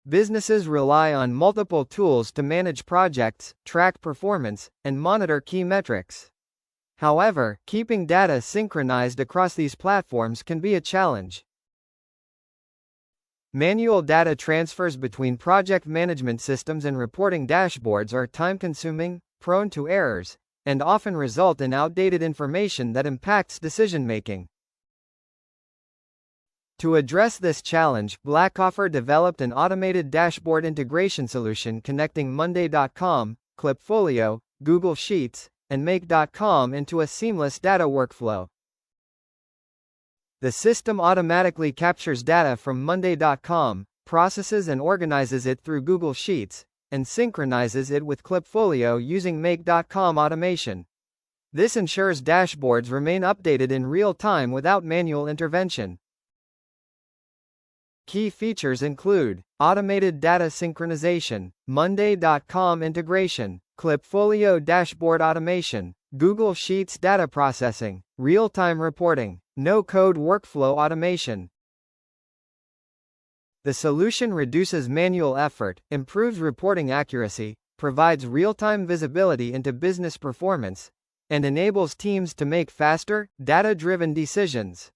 Businesses rely on multiple tools to manage projects, track performance, and monitor key metrics. However, keeping data synchronized across these platforms can be a challenge. Manual data transfers between project management systems and reporting dashboards are time-consuming, prone to errors, and often result in outdated information that impacts decision-making. To address this challenge, Blackoffer developed an automated dashboard integration solution connecting Monday.com, Clipfolio, Google Sheets, and Make.com into a seamless data workflow. The system automatically captures data from Monday.com, processes and organizes it through Google Sheets, and synchronizes it with Clipfolio using Make.com automation. This ensures dashboards remain updated in real time without manual intervention. Key features include automated data synchronization, Monday.com integration, Clipfolio dashboard automation, Google Sheets data processing, real-time reporting, no-code workflow automation. The solution reduces manual effort, improves reporting accuracy, provides real-time visibility into business performance, and enables teams to make faster, data-driven decisions.